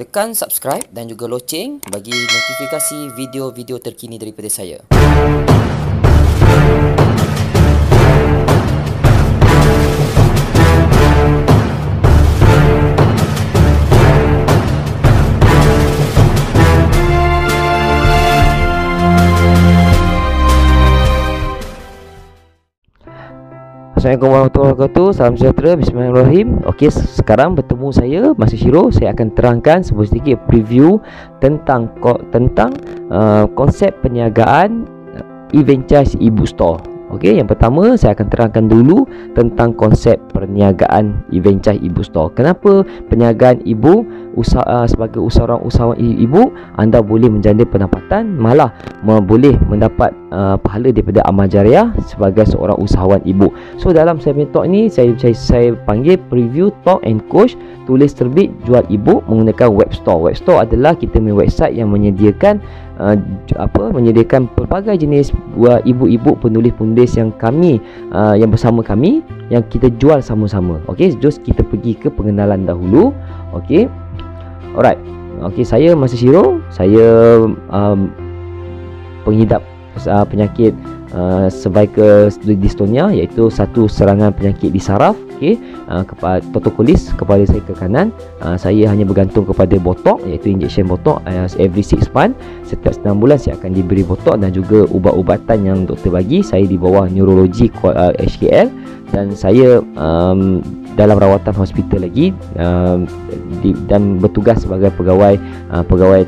Tekan subscribe dan juga loceng bagi notifikasi video-video terkini daripada saya. Assalamualaikum warahmatullahi wabarakatuh. Salam sejahtera. Bismillahirrahmanirrahim. Okey, sekarang bertemu saya Master Shiro. Saya akan terangkan sedikit preview tentang konsep perniagaan e-franchise e-book store. Okey, yang pertama saya akan terangkan dulu tentang konsep perniagaan e-franchise e-book store. Kenapa perniagaan e-book sebagai usahawan e-book anda boleh menjana pendapatan, malah boleh mendapat pahala daripada amal jariah sebagai seorang usahawan e-book. So dalam segmen talk ni saya panggil preview, talk and coach, tulis terbit, jual e-book menggunakan web store. Web store adalah kita punya website yang menyediakan menyediakan pelbagai jenis e-book penulis-penulis yang kami yang bersama kami yang kita jual sama-sama. Okey, jom kita pergi ke pengenalan dahulu. Okey. Alright. Okey, saya Master Shiro. Saya pengidap penyakit cervical dystonia, iaitu satu serangan penyakit di saraf. Okey, torticollis, kepala saya ke kanan. Saya hanya bergantung kepada botok, iaitu injection botok every 6 months. Setiap 9 bulan saya akan diberi botok dan juga ubat-ubatan yang doktor bagi. Saya di bawah neurologi HKL dan saya dalam rawatan hospital lagi dan bertugas sebagai pegawai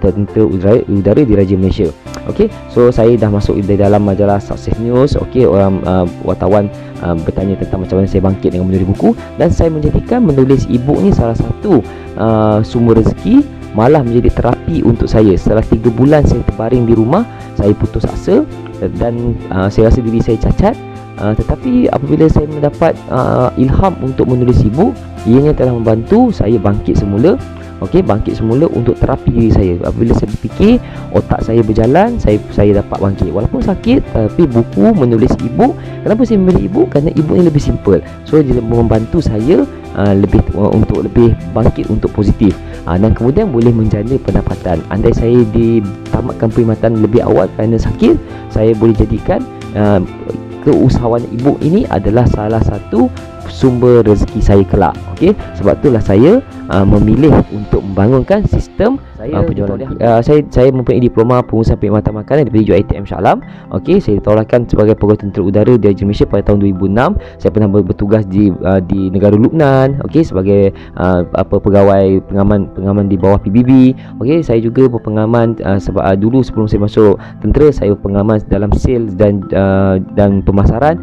tentera udara di Raja Malaysia. Okey, so saya dah masuk di dalam majalah Success News. Okey, orang wartawan bertanya tentang macam mana saya bangkit dengan menulis buku, dan saya menjadikan menulis e-book ni salah satu sumber rezeki, malah menjadi terapi untuk saya. Setelah 3 bulan saya terbaring di rumah, saya putus asa dan saya rasa diri saya cacat. Tetapi apabila saya mendapat ilham untuk menulis e-book, ianya telah membantu saya bangkit semula. Okey, bangkit semula untuk terapi diri saya. Apabila saya berfikir, otak saya berjalan, saya dapat bangkit. Walaupun sakit, tapi buku, menulis e-book. Kenapa saya memilih e-book? Kerana e-book ni lebih simple. So dia membantu saya untuk lebih bangkit, untuk positif, dan kemudian boleh menjana pendapatan. Andai saya ditamatkan perkhidmatan lebih awal kerana sakit, saya boleh jadikan keusahawan e-book ini adalah salah satu sumber rezeki saya kelak. Okey, sebab itulah saya memilih untuk membangunkan sistem penjualan. Saya mempunyai diploma pengurusan perkhidmatan makanan daripada UiTM Shah Alam. Okey, saya ditawarkan sebagai pegawai tentera udara di Raja Malaysia pada tahun 2006. Saya pernah bertugas di negara Lubnan. Okey, sebagai pegawai pengaman di bawah PBB. Okey, saya juga berpengalaman sebab dulu sebelum saya masuk tentera, saya berpengalaman dalam sales dan pemasaran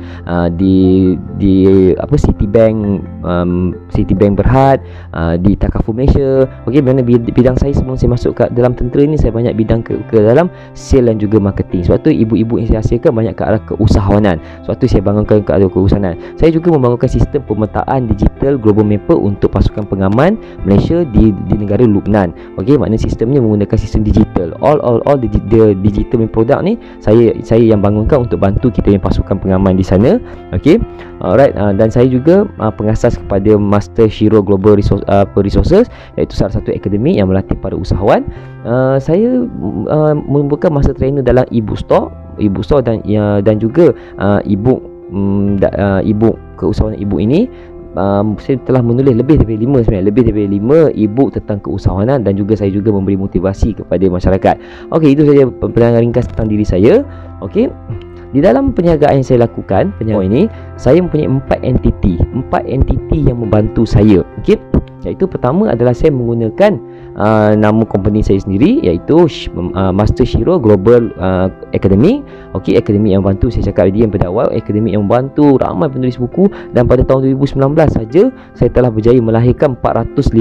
di Citibank Berhad, di Takaful Malaysia. Okey, mana bidang saya sebelum saya masuk ke dalam tentera ni, saya banyak bidang ke dalam sale dan juga marketing. Sebab tu ibu-ibu yang saya hasilkan banyak ke arah keusahawanan. Sebab tu saya bangunkan ke arah keusahawanan. Saya juga membangunkan sistem pemetaan digital global mapper untuk pasukan pengaman Malaysia di negara Lubnan. Okey, maknanya sistemnya menggunakan sistem digital. All the digital product ni saya yang bangunkan untuk bantu kita yang pasukan pengaman di sana. Okey, alright. Dan saya juga pengasas kepada Master Shiro Global Resources, iaitu salah satu akademi yang melatih para usahawan. Saya membuka master trainer dalam e-book store dan juga e-book keusahawan e-book ini. Saya telah menulis lebih daripada 5 e-book tentang keusahawanan, dan juga saya juga memberi motivasi kepada masyarakat. Okey, itu saja penerangan ringkas tentang diri saya. Okey, di dalam perniagaan yang saya lakukan, ini saya mempunyai 4 entiti yang membantu saya. Okey, iaitu pertama adalah saya menggunakan nama company saya sendiri, iaitu Master Shiro Global Academy. Okey, akademi yang membantu, saya cakap tadi yang pada awal, akademi yang membantu ramai penulis buku, dan pada tahun 2019 saja saya telah berjaya melahirkan 450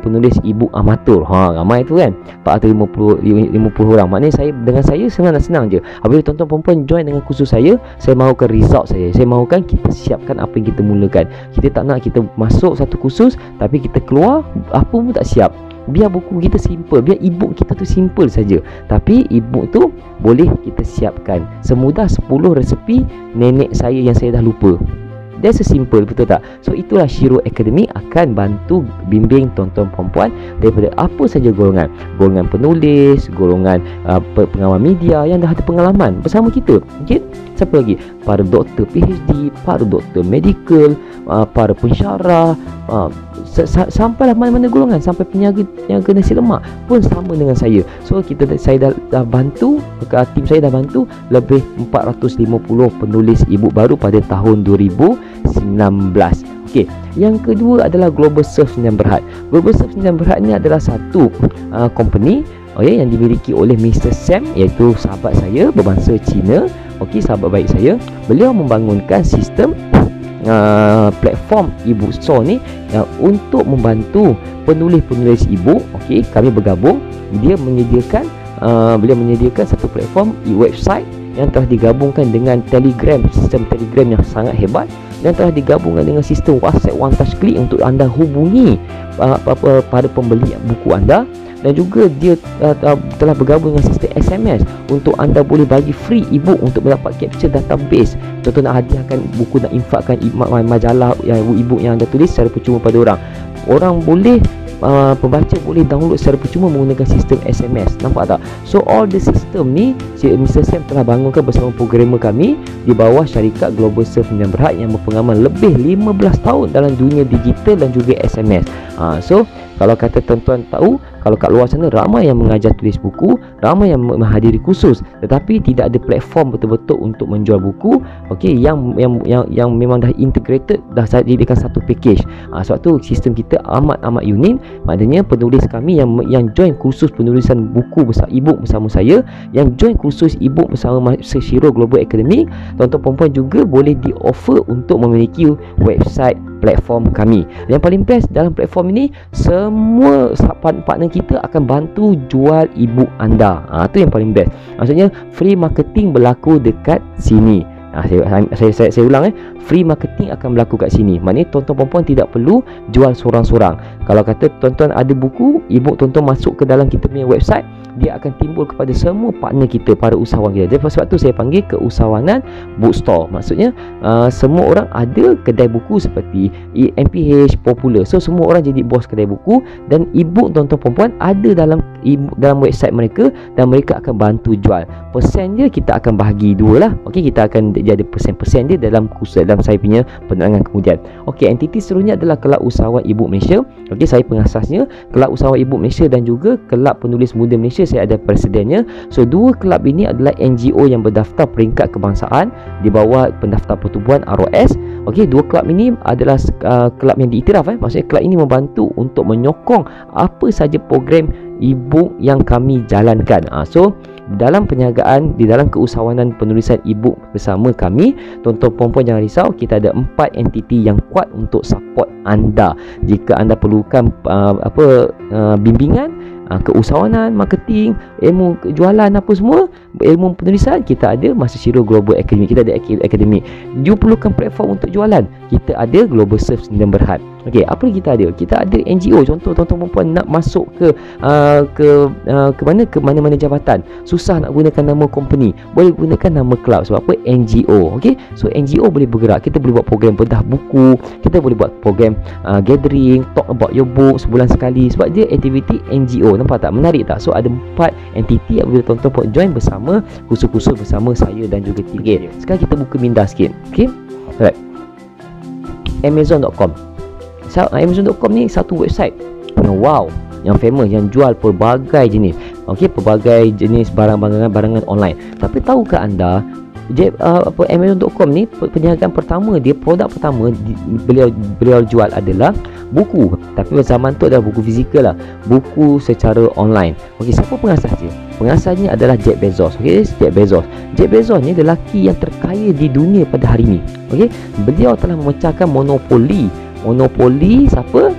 penulis e-book amatur. Ramai tu kan, 450 orang. Maknanya dengan saya senang je. Apabila tuan-tuan perempuan join dengan kursus saya mahukan result saya. Saya mahukan kita siapkan apa yang kita mulakan. Kita tak nak kita masuk satu kursus tapi kita keluar apa pun tak siap. Biar buku kita simple, biar e-book kita tu simple saja, tapi e-book tu boleh kita siapkan. Semudah 10 resepi nenek saya yang saya dah lupa. That's a simple, betul tak? So itulah Shiro Academy akan bantu bimbing tuan-tuan perempuan daripada apa saja golongan. Golongan penulis, golongan pengawal media yang dah ada pengalaman bersama kita. Okey. Siapa lagi? Para doktor PhD, para doktor medical, para pensyarah, sampailah mana-mana golongan, sampai penjaga nasi lemak pun sama dengan saya. So saya dah bantu, tim saya dah bantu lebih 450 penulis e-book baru pada tahun 2019. Okey, yang kedua adalah Global Surf Sdn Bhd. Global Surf Sdn Bhd ni adalah satu company yang dimiliki oleh Mr. Sam, iaitu sahabat saya berbangsa Cina. Okey, sahabat baik saya. Beliau membangunkan sistem platform e-book store ni untuk membantu penulis-penulis e-book. Okey, kami bergabung. Beliau menyediakan satu platform website yang telah digabungkan dengan Telegram, sistem Telegram yang sangat hebat, dan telah digabungkan dengan sistem WhatsApp One Touch Click untuk anda hubungi para pembeli buku anda. Dan juga dia telah bergabung dengan sistem SMS untuk anda boleh bagi free e-book untuk mendapat capture database. Contoh nak hadiahkan buku, nak infakkan majalah e-book yang anda tulis secara percuma pada orang. Orang boleh pembaca boleh download secara percuma menggunakan sistem SMS. Nampak tak? So all the system ni Mr. Sam telah bangunkan bersama programmer kami di bawah syarikat Global Surf Sdn Bhd yang berpengalaman lebih 15 tahun dalam dunia digital dan juga SMS. So kalau kata tuan-tuan tahu, kalau kat luar sana ramai yang mengajar tulis buku, ramai yang menghadiri kursus, tetapi tidak ada platform betul-betul untuk menjual buku. Okey, yang memang dah integrated, dah jadikan satu package. Sebab tu sistem kita amat unik. Maknanya penulis kami yang join kursus penulisan buku bersama e-book bersama saya, yang join kursus e-book bersama Shiro Global Academy, tuan-tuan perempuan juga boleh di-offer untuk memiliki website platform kami. Yang paling best dalam platform ini, semua partner kita akan bantu jual e-book anda. Itu yang paling best. Maksudnya free marketing berlaku dekat sini. Saya ulang, free marketing akan berlaku kat sini. Maknanya tuan-tuan perempuan tidak perlu jual seorang-seorang. Kalau kata tuan-tuan ada buku e-book, tuan-tuan masuk ke dalam kita punya website, dia akan timbul kepada semua partner kita, para usahawan kita. Jadi sebab tu saya panggil keusahawanan bookstore. Maksudnya semua orang ada kedai buku seperti MPH, Popular. So semua orang jadi bos kedai buku, dan e-book tuan-tuan perempuan ada dalam website mereka, dan mereka akan bantu jual. Persen dia kita akan bahagi dua lah. Okey, kita akan jadi persen-persen dia dalam saya punya penerangan kemudian. Okey, entiti seterusnya adalah Kelab Usahawan e-book Malaysia. Okey, saya pengasasnya Kelab Usahawan e-book Malaysia, dan juga Kelab Penulis Muda Malaysia, saya ada presidennya. So dua kelab ini adalah NGO yang berdaftar peringkat kebangsaan di bawah pendaftar pertubuhan ROS. Okey, dua kelab ini adalah kelab yang diiktiraf. Maksudnya kelab ini membantu untuk menyokong apa saja program e-book yang kami jalankan. So dalam perniagaan, di dalam keusahawanan penulisan e-book bersama kami, tuan-tuan perempuan jangan risau, kita ada 4 entiti yang kuat untuk support anda. Jika anda perlukan bimbingan, keusahawanan, marketing, ilmu jualan, apa semua, ilmu penulisan, kita ada Master Shiro Global Academy. Kita ada akademi. You perlukan platform untuk jualan, kita ada Global Surf Sdn Bhd. Okey, apa lagi kita ada? Kita ada NGO. Contoh tuan-tuan perempuan nak masuk ke mana-mana jabatan, susah nak gunakan nama company, boleh gunakan nama kelab. Sebab apa? NGO. Okey, so NGO boleh bergerak. Kita boleh buat program bedah buku, kita boleh buat program gathering, talk about your book sebulan sekali. Sebab dia aktiviti NGO. Nampak tak? Menarik tak? So ada 4 entiti yang boleh tuan-tuan perempuan join bersama, kursus-kursus bersama saya dan juga tim. Okay, sekarang kita buka minda sikit. Okey, alright. Amazon.com. Amazon.com ni satu website yang wow, yang famous, yang jual pelbagai jenis. Okey, pelbagai jenis barangan online. Tapi tahukah anda, Amazon.com ni perniagaan pertama dia, produk pertama beliau jual adalah buku. Tapi zaman tu adalah buku fizikal lah, buku secara online. Okey, siapa pengasas dia? Pengasasnya adalah Jeff Bezos. Okey, Jeff Bezos ni lelaki yang terkaya di dunia pada hari ini. Okey, beliau telah memecahkan monopoli siapa?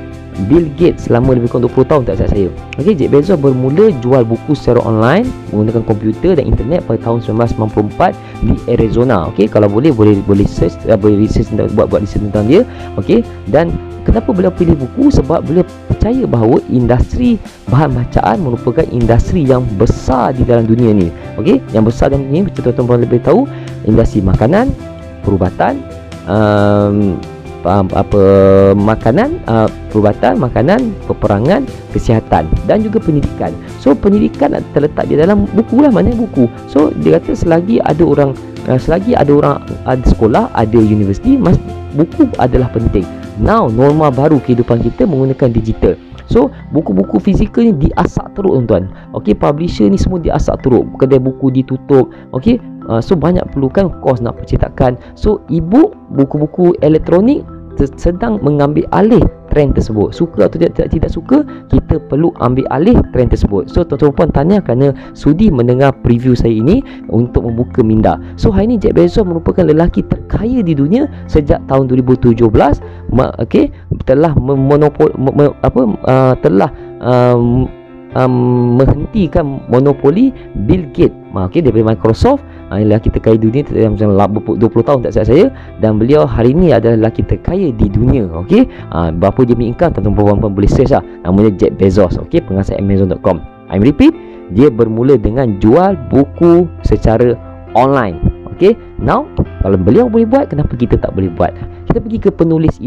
Bill Gates selama lebih kurang 20 tahun tak silap saya. Okey, Jeff Bezos bermula jual buku secara online menggunakan komputer dan internet pada tahun 1994 di Arizona. Okey, kalau boleh search, boleh research, buat research tentang dia. Okey, dan kenapa beliau pilih buku? Sebab beliau percaya bahawa industri bahan bacaan merupakan industri yang besar di dalam dunia ni. Okey, yang besar dalam dunia ni, tuan-tuan boleh tahu, industri makanan, perubatan, apa makanan, perubatan, makanan, peperangan, kesihatan dan juga pendidikan. So pendidikan terletak di dalam buku lah, mana buku. So dia kata selagi ada orang ada sekolah, ada universiti, buku adalah penting. Now norma baru kehidupan kita menggunakan digital. So buku-buku fizikal ni diasak teruk tuan-tuan. Okey, publisher ni semua diasak teruk, kedai buku ditutup. Okey, so banyak perlukan kos nak percetakan. So e-book, buku-buku elektronik sedang mengambil alih trend tersebut. Suka atau tidak suka, kita perlu ambil alih trend tersebut. So tuan-tuan puan tanya kerana sudi mendengar preview saya ini untuk membuka minda. So hari ini Jeff Bezos merupakan lelaki terkaya di dunia sejak tahun 2017. Okey, telah menghentikan monopoli Bill Gates. Okey, daripada Microsoft, lelaki terkaya di dunia dalam 20 tahun tak silap saya, dan beliau hari ini adalah lelaki terkaya di dunia. Okey, berapa dia punya income, tuan-tuan puan boleh search lah. Namanya Jeff Bezos. Okey, pengasas Amazon.com. I'm repeat, dia bermula dengan jual buku secara online. Okey, now kalau beliau boleh buat, kenapa kita tak boleh buat? Kita pergi ke penulis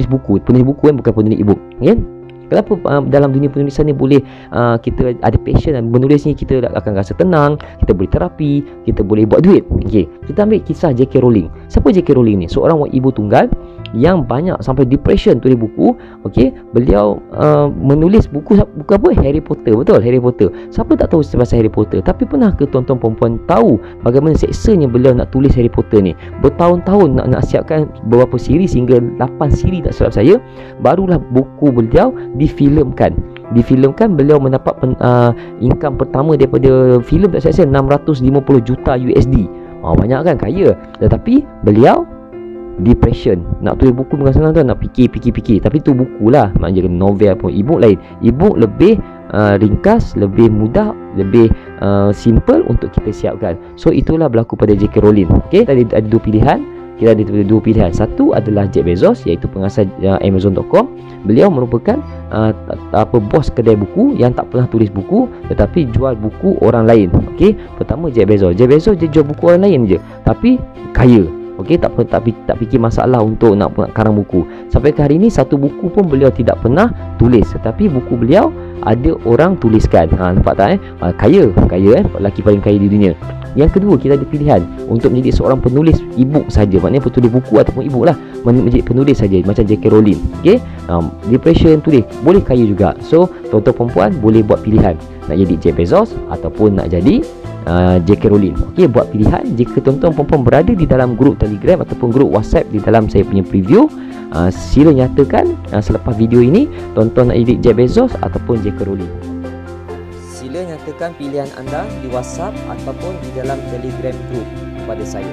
buku kan, bukan penulis e-book. Okay? Kenapa dalam dunia penulisan ni boleh kita ada passion dan menulis ni kita akan rasa tenang, kita boleh terapi, kita boleh buat duit. Okey, kita ambil kisah J.K. Rowling. Siapa J.K. Rowling ni? Seorang ibu tunggal yang banyak sampai depression tulis buku. Okey, beliau menulis buku apa? Harry Potter. Betul, Harry Potter. Siapa tak tahu pasal Harry Potter? Tapi pernah ke tuan-tuan perempuan tahu bagaimana seksanya beliau nak tulis Harry Potter ni? Bertahun-tahun nak siapkan beberapa siri, hingga 8 siri tak silap saya. Barulah buku beliau difilmkan. Beliau mendapat income pertama daripada filem tak silap saya 650 juta USD. Banyak kan, kaya. Tetapi beliau depression. Nak tulis buku bukan senang tuan, nak fikir. Tapi tu buku lah, maknanya novel pun. E-book lain. E-book lebih ringkas, lebih mudah, lebih simple untuk kita siapkan. So itulah berlaku pada J.K. Rowling. Okey, tadi ada dua pilihan. Kita ada dua pilihan. Satu adalah Jeff Bezos, iaitu pengasas Amazon.com. Beliau merupakan bos kedai buku yang tak pernah tulis buku tetapi jual buku orang lain. Okey, pertama Jeff Bezos dia jual buku orang lain je, tapi kaya. Okey, tak fikir masalah untuk nak karang buku. Sampai ke hari ini satu buku pun beliau tidak pernah tulis, tetapi buku beliau ada orang tuliskan. Nampak tak kaya lelaki paling kaya di dunia. Yang kedua, kita ada pilihan untuk menjadi seorang penulis e-book saja, maknanya penulis buku ataupun e-book lah, menjadi penulis saja macam J.K. Rowling. Okey, depression tulis, boleh kaya juga. So tuan-tuan perempuan boleh buat pilihan nak jadi Jeff Bezos ataupun nak jadi J.K. Rowling. Okey, buat pilihan. Jika tuan-tuan perempuan berada di dalam grup Telegram ataupun grup WhatsApp di dalam saya punya preview, sila nyatakan selepas video ini tuan-tuan nak jadi Jeff Bezos ataupun J.K. Rowling. Sila nyatakan pilihan anda di WhatsApp ataupun di dalam Telegram group kepada saya.